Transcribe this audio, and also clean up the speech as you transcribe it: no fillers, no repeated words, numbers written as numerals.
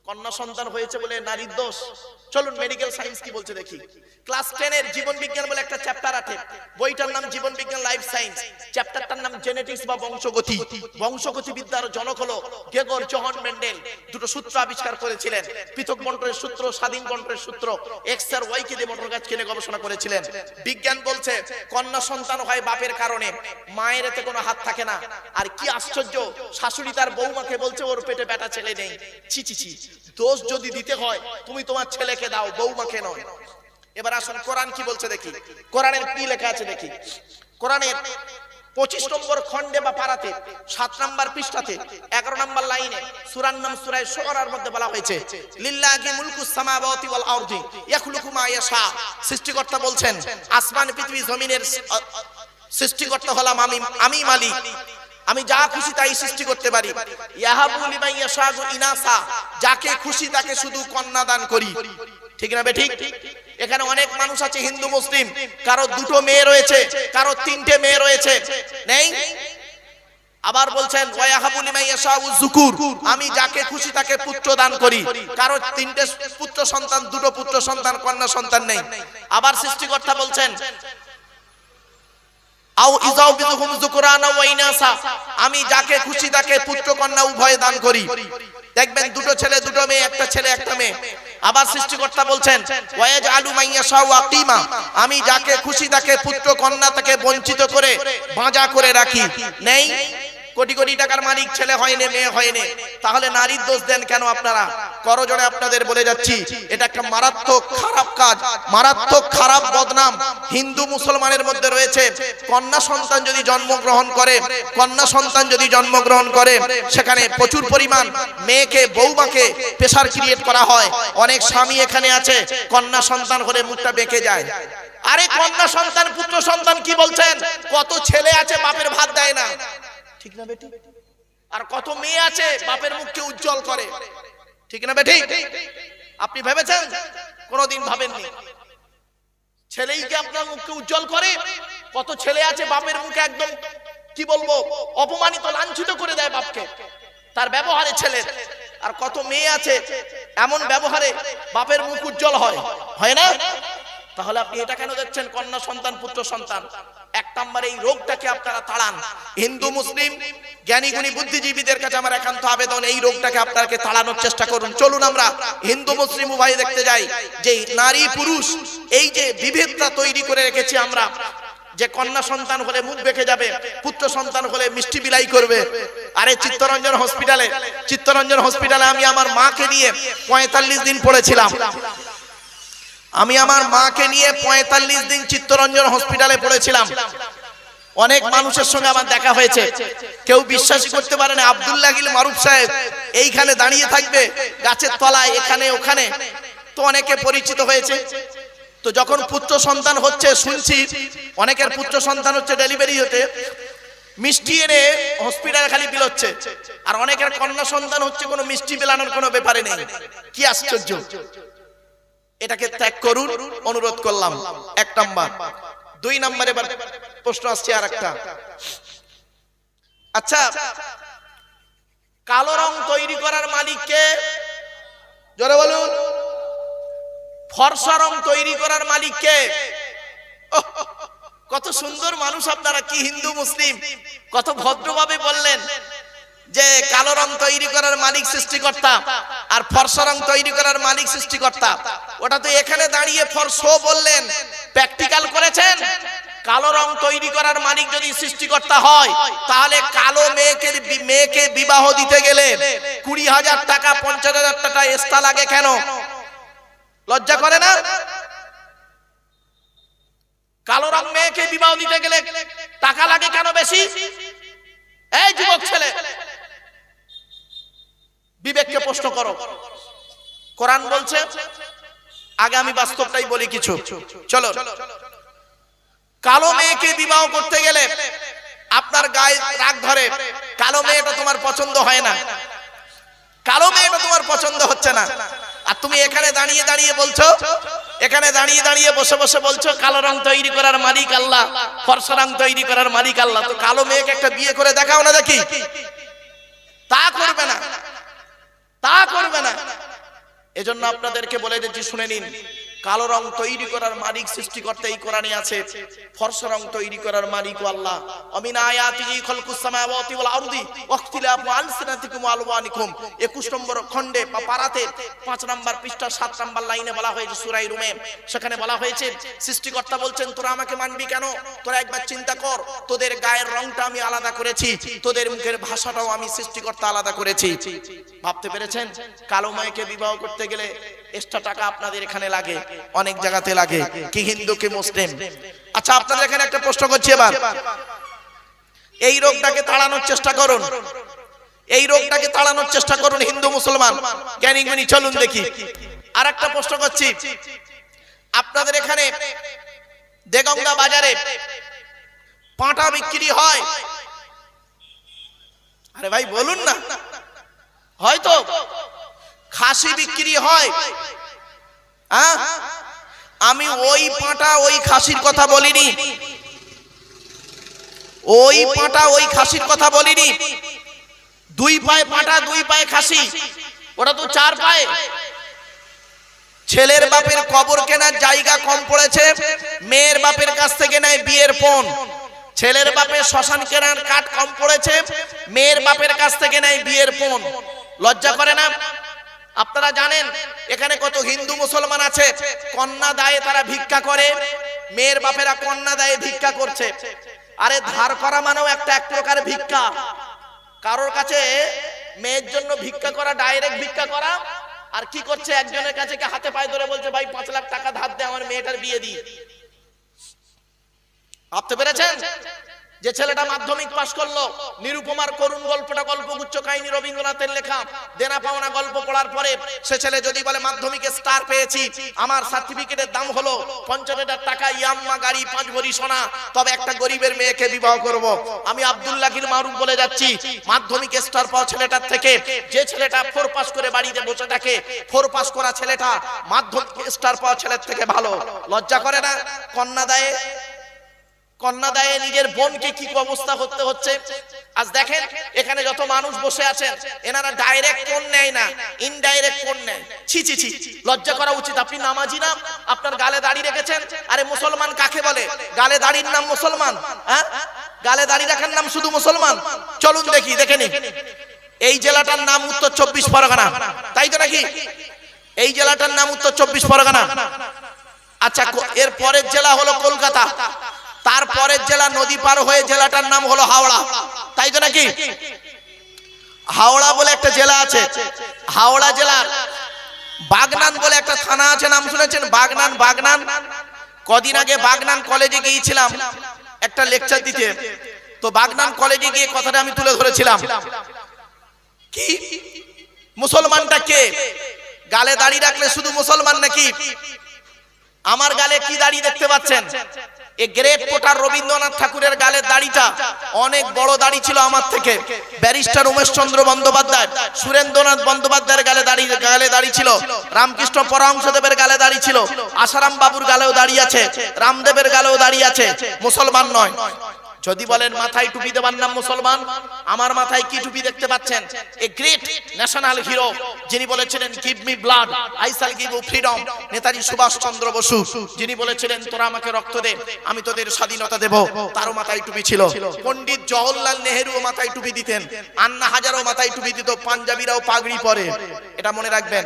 কন্যা সন্তান হয়েছে বলে নারীর দোষ? চলুন মেডিকেল সায়েন্স কি বলছে দেখি। ক্লাস 10 এর জীবন বিজ্ঞান বলে একটা চ্যাপ্টার আছে, বইটার নাম জীবন বিজ্ঞান লাইফ সায়েন্স, চ্যাপ্টারটার নাম জেনেটিক্স বা বংশগতি। বংশগতি বিদ্যার জনক হলো গেগর জোহান মেন্ডেল। দুটো সূত্র আবিষ্কার করেছিলেন, পৃথক বন্টনের সূত্র, স্বাধীন বন্টনের সূত্র। এক্স আর ওয়াই কে দিয়ে মোটর গাছ কিনে গবেষণা করেছিলেন। বিজ্ঞান বলছে কন্যা সন্তান হয় বাপের কারণে, মায়ের এতে কোনো হাত থাকে না। আর কি আশ্চর্য, শাশুড়ি তার বৌমাকে বলছে ওর পেটে বেটা ছেলে নেই। ছি ছি ছি, দোষ যদি দিতে হয় তুমি তোমার ছেলেকে দাও, বৌমাকে নয়। এবার আসুন কোরআন কি বলছে দেখি। কোরআনের কি লেখা আছে দেখি। কোরআনের 25 নম্বর খণ্ডে বা পারাতে 7 নম্বর পৃষ্ঠাতে 11 নম্বর লাইনে সূরার নাম সূরা শুআরার মধ্যে বলা হয়েছে লিল্লাহি মুলকুস সামাওয়াতি ওয়াল আরদি ইয়াখলুকু মা ইয়াশা। সৃষ্টিকর্তা বলছেন আসমান পৃথিবী জমিনের সৃষ্টিকর্তা হলাম আমি মালিক, আমি যা খুশি তাই সৃষ্টি করতে পারি। ইয়াহাবু লিমান ইয়াশাউ ইনাসা, যাকে খুশি তাকে শুধু কন্যা দান করি। ঠিক না বেঠিক? এখানে অনেক মানুষ আছে হিন্দু মুসলিম, কারো দুটো মেয়ে রয়েছে, কারো তিনটে মেয়ে রয়েছে, নেই? আবার বলছেন ওয়াহাবু লিমান ইয়াশাউ যুকুর, আমি যাকে খুশি তাকে পুত্র দান করি। কারো তিনটে পুত্র সন্তান, দুটো পুত্র সন্তান, কন্যা সন্তান নেই। আবার সৃষ্টিকর্তা বলছেন আও ইজাউবিহুম যুকরানা ওয়া ইনাসা, আমি যাকে খুশি তাকে পুত্র কন্যা উভয় দান করি। দেখবেন দুটো ছেলে দুটো মেয়ে, একটা ছেলে একটা মেয়ে। আবার সৃষ্টিকর্তা বলছেন ওয়ায়াজআলু মান ইয়াশাউ আকিমা, আমি যাকে খুশি তাকে পুত্র কন্যা তাকে বঞ্চিত করে বাঁজা করে রাখি। নেই? কোটি কোটি টাকার মালিক ছেলে হয়নি, মেয়ে হয়নি, তাহলে নারীর দোষ দেন কেন আপনারা? করজোড়ে আপনাদের বলে যাচ্ছি, এটা একটা মারাত্মক খারাপ কাজ, মারাত্মক খারাপ বদনাম হিন্দু মুসলমানের মধ্যে রয়েছে। কন্যা সন্তান যদি জন্মগ্রহণ করে, কন্যা সন্তান যদি জন্মগ্রহণ করে, সেখানে প্রচুর পরিমাণ মেয়েকে, বৌমাকে প্রেসার ক্রিয়েট করা হয়। অনেক স্বামী এখানে আছে কন্যা সন্তান হলে মুখটা বেঁকে যায়। আরে কন্যা সন্তান, পুত্র সন্তান কি বলছেন? কত ছেলে আছে বাপের ভাত দেয় না, ঠিক না বেটি? আর কত মেয়ে আছে বাপের মুখকে উজ্জ্বল করে, ঠিক না বেটি? আপনি ভেবেছেন? কোনদিন ভাবেননি। ছেলেই কি আপনার মুখকে উজ্জ্বল করে? কত ছেলে আছে বাপের মুখে একদম কি বলবো অপমানিত, লাঞ্ছিত করে দেয় বাপকে তার ব্যবহারে ছেলে। আর কত মেয়ে আছে এমন ব্যবহারে বাপের মুখ উজ্জ্বল হয়, হয় না? তাহলে আপনি এটা কেন দেখছেন কন্যা সন্তান, পুত্র সন্তান? এক নম্বরে এই রোগটাকে আপনারা তাড়ান। হিন্দু মুসলিম জ্ঞানী গুণী বুদ্ধিজীবীদের কাছে আমার একান্ত আবেদন, এই রোগটাকে আপনাকে তাড়ানোর চেষ্টা করুন। চলুন আমরা হিন্দু মুসলিম উভয় দেখতে যাই যে নারী পুরুষ এই যে বিভেদটা তৈরি করে রেখেছি আমরা, যে কন্যা সন্তান হলে মুখ বেঁকে যাবে, পুত্র সন্তান হলে মিষ্টি বিলাই করবে। আরে চিত্তরঞ্জন হসপিটালে আমি আমার মাকে নিয়ে 45 দিন পড়েছিলাম। আমি আমার মাকে নিয়ে 45 দিন চিত্তরঞ্জন হসপিটালে পড়েছিলাম। অনেক মানুষের সঙ্গে আমার দেখা হয়েছে, কেউ বিশ্বাসই করতে পারে না আব্দুল্লাহ গিল মারুফ সাহেব এইখানে দাঁড়িয়ে থাকবে গাছের তলায়, এখানে ওখানে, তো অনেকে পরিচিত হয়েছে। তো যখন পুত্র সন্তান হচ্ছে শুনছি অনেকের পুত্র সন্তান হচ্ছে ডেলিভারি হতে মিষ্টি এনে হসপিটালে খালি বিলাচ্ছে, আর অনেকের কন্যা সন্তান হচ্ছে কোনো মিষ্টি বিলানোর কোনো ব্যাপারে নেই। কি আশ্চর্য! এটাকে ত্যাগ করুন, অনুরোধ করলাম। এক নাম্বার। 2 নম্বরে এবার প্রশ্ন আসছে আর একটা। আচ্ছা, কালো রং তৈরি করার মালিক কে? জোরে বলুন। ফর্সা রং তৈরি করার মালিক কে? কত সুন্দর মানুষ আপনারা, কি হিন্দু মুসলিম, কত ভদ্রভাবে বললেন যে কালো রং তৈরি করার মালিক সৃষ্টিকর্তা আর ফর্সা রং তৈরি করার মালিক সৃষ্টিকর্তা। ওটা তো এখানে দাঁড়িয়ে ফর্সা বললেন, প্র্যাকটিক্যাল করেছেন? কালো রং তৈরি করার মালিক যদি সৃষ্টিকর্তা হয়, তাহলে কালো মেয়েকে বিবাহ দিতে গেলে 20,000 টাকা 50,000 টাকা এক্সট্রা লাগে কেন? লজ্জা করে না? কালো রং মেয়েকে বিবাহ দিতে গেলে টাকা লাগে কেন বেশি? এই যুবক ছেলে, বিবেককে প্রশ্ন করো। কোরআন বলছে, আগে আমি বাস্তবটাই বলি কিছু। চলো, কালো মেয়েকে বিবাহ করতে গেলে আপনার গায়ে রাগ ধরে, কালো মেয়েটা তোমার পছন্দ হয় না, কালো মেয়েটা তোমার পছন্দ হচ্ছে না, আর তুমি এখানে দাঁড়িয়ে দাঁড়িয়ে বলছো, এখানে দাঁড়িয়ে দাঁড়িয়ে বসে বসে বলছো কালো রং তৈরি করার মালিক আল্লাহ, ফর্সা রং তৈরি করার মালিক আল্লাহ। তো কালো মেয়েকে একটা বিয়ে করে দেখাও না দেখি। তা করবে না, তা করবে না। এজন্য আপনাদেরকে বলে দিচ্ছি, শুনে নিন, কালো রং তৈরি করার মালিক সৃষ্টিকর্তা এই কোরআনে আছে, ফর্সা রং তৈরি করার মালিক আল্লাহ। অমিন আয়াতিহি খালকুস সামাওয়াতি ওয়াল আরদি ওয়াখতিলাফু আলসিনাতিকুম ওয়া আলওয়ানিকুম। 21 নম্বর খণ্ডে বা পারাতে 5 নম্বর পৃষ্ঠা 7 নম্বর লাইনে বলা হয়েছে সূরা রুমে, সেখানে বলা হয়েছে সৃষ্টিকর্তা বলছেন তোরা আমাকে মানবি কেন? তোরা একবার চিন্তা কর, তোদের গায়ের রংটা আমি আলাদা করেছি, তোদের মুখের ভাষাটাও আমি সৃষ্টিকর্তা আলাদা করেছি। ভাবতে পেরেছেন? কালো মেয়েকে বিবাহ করতে গেলে এক্সট্রা টাকা আপনাদের এখানে লাগে, অনেক জায়গাতে লাগে, কি হিন্দু কি মুসলিম। আচ্ছা, আপনাদের এখানে একটা প্রশ্ন করছি, এবার এই রোগটাকে তাড়ানোর চেষ্টা করুন, এই রোগটাকে তাড়ানোর চেষ্টা করুন হিন্দু মুসলমান জ্ঞানী গুণী, চলুন দেখি। আর একটা প্রশ্ন করছি, আপনাদের এখানে দেগঙ্গা বাজারে পাঁঠা বিক্রি হয়? আরে ভাই বলুন না, হয়তো খাসি বিক্রি হয়? হ্যাঁ, আমি ওই পাঁঠা ওই খাসির কথা বলিনি, ওই পাঁঠা ওই খাসির কথা বলিনি। 2 পায়ে পাঁঠা 2 পায়ে খাসি, ওটা তো 4 পায়ে। ছেলের বাপের কবর কেনার জায়গা কম পড়েছে, মেয়ের বাপের কাছ থেকে নেয় বিয়ের পণ। ছেলের বাপের শ্মশান কেনার কাঠ কম পড়েছে, মেয়ের বাপের কাছ থেকে নেয় বিয়ের পণ। লজ্জা করে না? আপনারা জানেন এখানে কত হিন্দু মুসলমান আছে, কন্যা দায়ে তারা ভিক্ষা করে, মেয়ের বাপেরা কন্যা দায়ে ভিক্ষা করছে। আরে ধার করা মানেও এক প্রকার ভিক্ষা। কারোর কাছে মেয়ের জন্য ভিক্ষা করা, ডাইরেক্ট ভিক্ষা করা। আর কি করছে, একজনের কাছে হাতে পায়ে ধরে বলছে ভাই 5 লাখ টাকা ধার দে, আমার মেয়েটার বিয়ে দি। ভাবতে পেরেছেন? যে ছেলেটা মাধ্যমিক পাশ করলো, নিরুপমার করুণ গল্পটা গল্পগুচ্ছ কাহিনী রবীন্দ্রনাথের লেখা, দেনা পাওনা গল্প পড়ার পরে সে ছেলে যদি বলে মাধ্যমিকে স্টার পেয়েছি, আমার সার্টিফিকেটের দাম হলো 50,000 টাকা, ইয়াম্মা গাড়ি, 5 ভরি সোনা, তবে একটা গরিবের মেয়েকে বিবাহ করব। আমি আব্দুল্লাহির মারুফ বলে যাচ্ছি, মাধ্যমিকে স্টার পাওয়া ছেলেটার থেকে যে ছেলেটা 4 পাস করে বাড়িতে বসে থাকে, 4 পাস করা ছেলেটা মাধ্যমিকে স্টার পাওয়া ছেলের থেকে ভালো। লজ্জা করে না? কন্যা দায়ে নিজের বোনকে কি অবস্থা করতে হচ্ছে। আজ দেখেন এখানে যত মানুষ বসে আছেন, এনারা ডাইরেক্ট কোন নেয় না, ইনডাইরেক্ট কোন নেয়। ছি ছি ছি, লজ্জা করা উচিত। আপনি নামাজি না, আপনার গালে দাড়ি রেখেছেন। আরে মুসলমান কাকে বলে? গালে দাড়ির নাম মুসলমান? হ্যাঁ, গালে দাড়ি রাখার নাম শুধু মুসলমান? চলুন দেখি, দেখে নিন। এই জেলাটার নাম উত্তর 24 পরগনা, তাই তো নাকি? এই জেলাটার নাম উত্তর 24 পরগনা। আচ্ছা, এর পরের জেলা হলো কলকাতা, তারপরের জেলা নদী পার হয়ে জেলাটার নাম হলো হাওড়া, তাই তো নাকি? হাওড়া বলে একটা জেলা আছে, হাওড়া জেলার বাগনান বলে একটা থানা আছে, নাম শুনেছেন? বাগনান। বাগনান কদিন আগে বাগনান কলেজে গিয়েছিলাম একটা লেকচার দিতে, তো বাগনান কলেজে গিয়ে কথাটা আমি তুলে ধরেছিলাম, কি মুসলমানটা কে? গালে দাড়ি রাখলে শুধু মুসলমান নাকি? আমার গালে কি দাড়ি দেখতে পাচ্ছেন? এই গ্রেট পোটার রবীন্দ্রনাথ ঠাকুরের গালের দাড়িটা অনেক বড় দাড়ি ছিল আমার থেকে। ব্যারিস্টার উমেশ চন্দ্র বন্দ্যোপাধ্যায়, সুরেন্দ্রনাথ বন্দ্যোপাধ্যায়ের গালে দাড়ি ছিল, রামকৃষ্ণ পরমহংসদেবের গালে দাড়ি ছিল, আসারাম বাবুর গালেও দাড়ি আছে, রামদেবের গালেও দাড়ি আছে। মুসলমান নয়। যদি বলেন মাথায় টুপি দেবার নাম মুসলমান, আমার মাথায় কি টুপি দেখতে পাচ্ছেন? এ গ্রেট ন্যাশনাল হিরো, যিনি বলেছিলেন give me blood I shall give you freedom, Netaji Subhas Chandra Bose, যিনি বলেছিলেন তোরা আমাকে রক্ত দে আমি তোদের স্বাধীনতা দেব, তারও মাথায় টুপি ছিল। পণ্ডিত জওহরলাল নেহেরুও মাথায় টুপি দিতেন, আন্না হাজারও মাথায় টুপি দিত, পাঞ্জাবিরাও পাগড়ি পরে, এটা মনে রাখবেন।